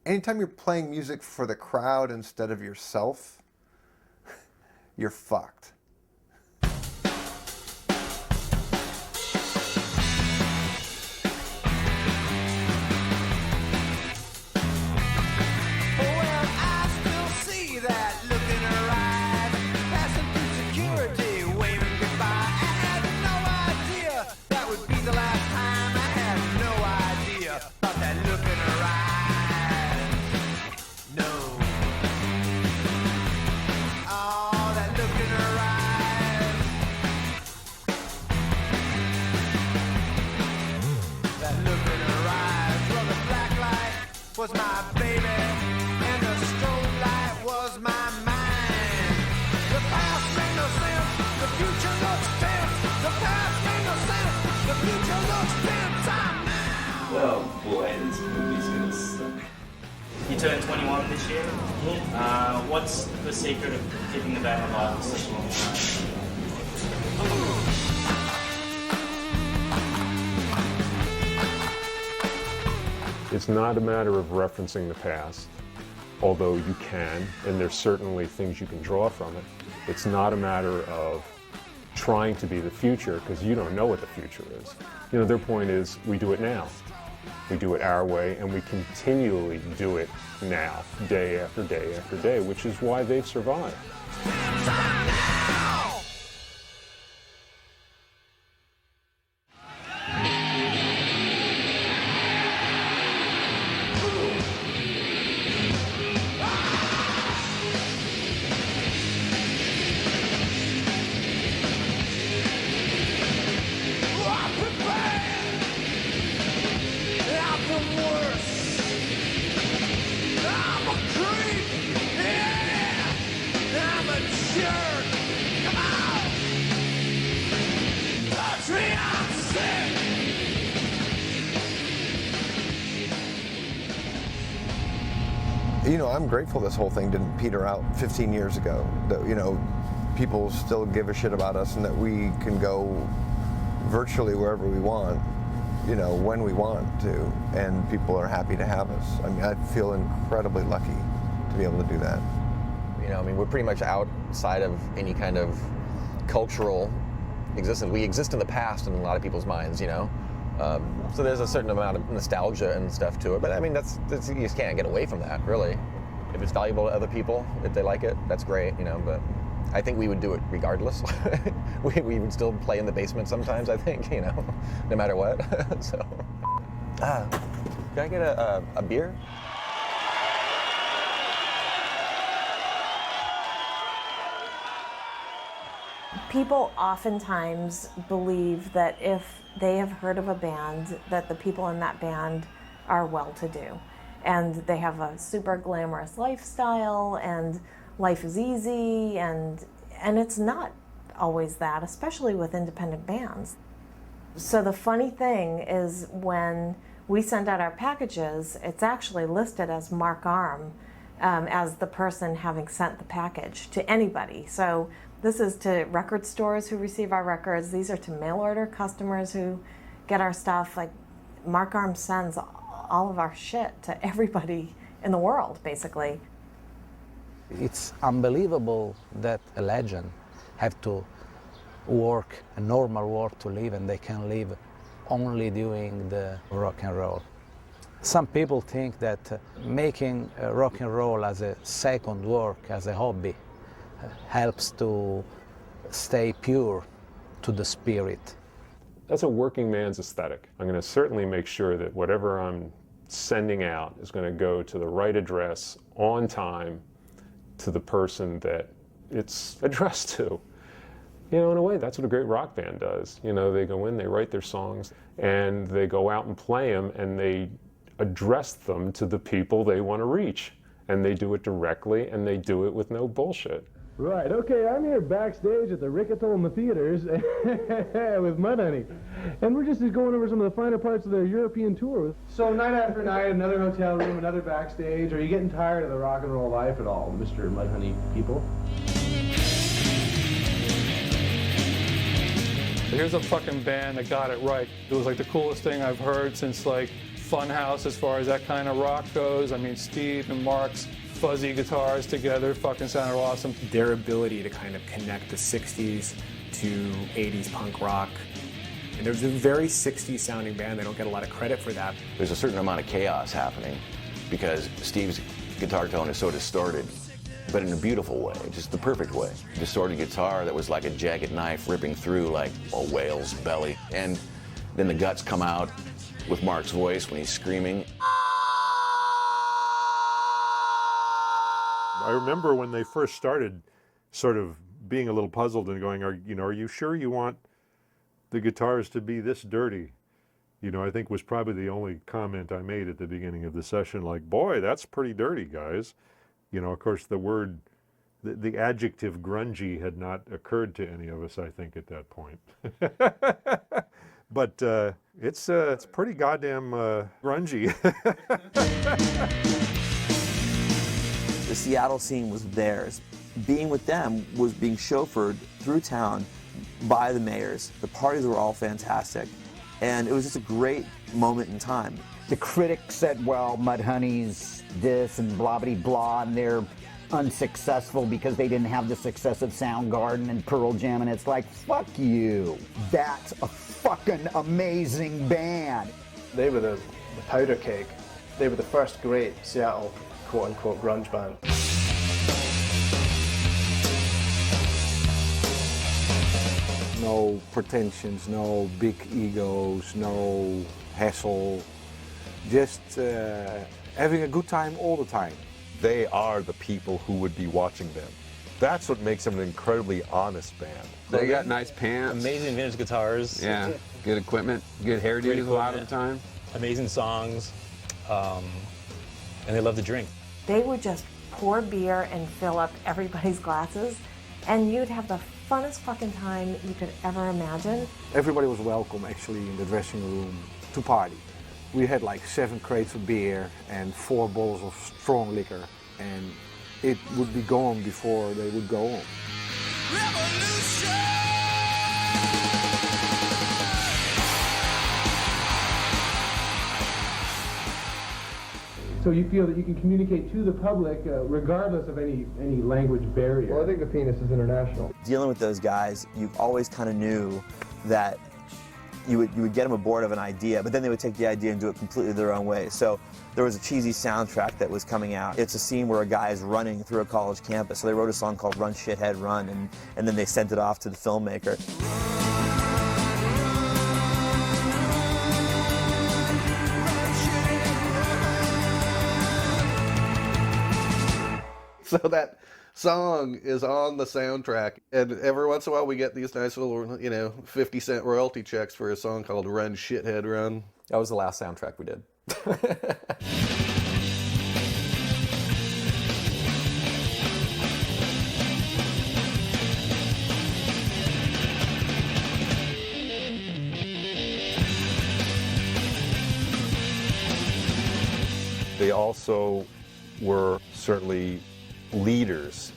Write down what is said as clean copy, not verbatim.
anytime you're playing music for the crowd instead of yourself, you're fucked. Was my baby, and the strobe light was my mind. The past made no sense, the future looks tense. The past made no sense, the future looks tense. I'm now. Oh boy, this movie's gonna suck. You turned 21 this year? Yeah. What's the secret of keeping the band alive for such a long time? It's not a matter of referencing the past, although you can, and there's certainly things you can draw from it. It's not a matter of trying to be the future, because you don't know what the future is. You know, their point is, we do it now. We do it our way, and we continually do it now, day after day after day, which is why they've survived. You know, I'm grateful this whole thing didn't peter out 15 years ago. That, you know, people still give a shit about us and that we can go virtually wherever we want, you know, when we want to, and people are happy to have us. I mean, I feel incredibly lucky to be able to do that. You know, I mean, we're pretty much outside of any kind of cultural existence. We exist in the past in a lot of people's minds, you know. So there's a certain amount of nostalgia and stuff to it, but I mean, that's you just can't get away from that, really. If it's valuable to other people, if they like it, that's great, you know, but I think we would do it regardless. we would still play in the basement sometimes, I think, you know, no matter what. So, can I get a beer? People oftentimes believe that if they have heard of a band, that the people in that band are well-to-do. And they have a super glamorous lifestyle, and life is easy, and it's not always that, especially with independent bands. So the funny thing is when we send out our packages, it's actually listed as Mark Arm as the person having sent the package to anybody. So this is to record stores who receive our records. These are to mail order customers who get our stuff. Like, Mark Arm sends all of our shit to everybody in the world, basically. It's unbelievable that a legend have to work a normal work to live, and they can live only doing the rock and roll. Some people think that making rock and roll as a second work, as a hobby, helps to stay pure to the spirit. That's a working man's aesthetic. I'm going to certainly make sure that whatever I'm sending out is going to go to the right address on time to the person that it's addressed to. You know, in a way, that's what a great rock band does. You know, they go in, they write their songs, and they go out and play them, and they address them to the people they want to reach. And they do it directly, and they do it with no bullshit. Right, okay, I'm here backstage at the Rickettle in the theaters with Mudhoney. And we're just going over some of the finer parts of their European tour. So night after night, another hotel room, another backstage. Are you getting tired of the rock and roll life at all, Mr. Mudhoney people? Here's a fucking band that got it right. It was like the coolest thing I've heard since like fun house as far as that kind of rock goes. I mean, Steve and Mark's fuzzy guitars together fucking sounded awesome. Their ability to kind of connect the 60s to 80s punk rock. And there's a very 60s sounding band. They don't get a lot of credit for that. There's a certain amount of chaos happening because Steve's guitar tone is so distorted, but in a beautiful way, just the perfect way. Distorted guitar that was like a jagged knife ripping through like a whale's belly. And then the guts come out with Mark's voice when he's screaming. I remember when they first started sort of being a little puzzled and going, are you sure you want the guitars to be this dirty? I think was probably the only comment I made at the beginning of the session, like, boy, that's pretty dirty, guys. Of course, the adjective grungy had not occurred to any of us, I think, at that point. But it's pretty goddamn grungy. The Seattle scene was theirs. Being with them was being chauffeured through town by the mayors. The parties were all fantastic. And it was just a great moment in time. The critics said, well, Mudhoney's this and blah, blah, blah, and they're unsuccessful because they didn't have the success of Soundgarden and Pearl Jam, and it's like, fuck you. That's a fucking amazing band. They were the powder keg. They were the first great Seattle quote-unquote grunge band. No pretensions, no big egos, no hassle. Just having a good time all the time. They are the people who would be watching them. That's what makes them an incredibly honest band. They got nice pants. Amazing vintage guitars. Yeah, good equipment, good hairdos a lot of the time. Amazing songs, and they love to drink. They would just pour beer and fill up everybody's glasses, and you'd have the funnest fucking time you could ever imagine. Everybody was welcome actually in the dressing room to party. We had like 7 crates of beer and 4 bottles of strong liquor, and it would be gone before they would go home. So you feel that you can communicate to the public regardless of any language barrier? Well, I think the penis is international. Dealing with those guys, you always kind of knew that you would get them aboard of an idea, but then they would take the idea and do it completely their own way. So there was a cheesy soundtrack that was coming out. It's a scene where a guy is running through a college campus. So they wrote a song called Run Shithead Run, and then they sent it off to the filmmaker. So that song is on the soundtrack, and every once in a while we get these nice little, 50-cent royalty checks for a song called Run Shithead Run. That was the last soundtrack we did. They also were certainly leaders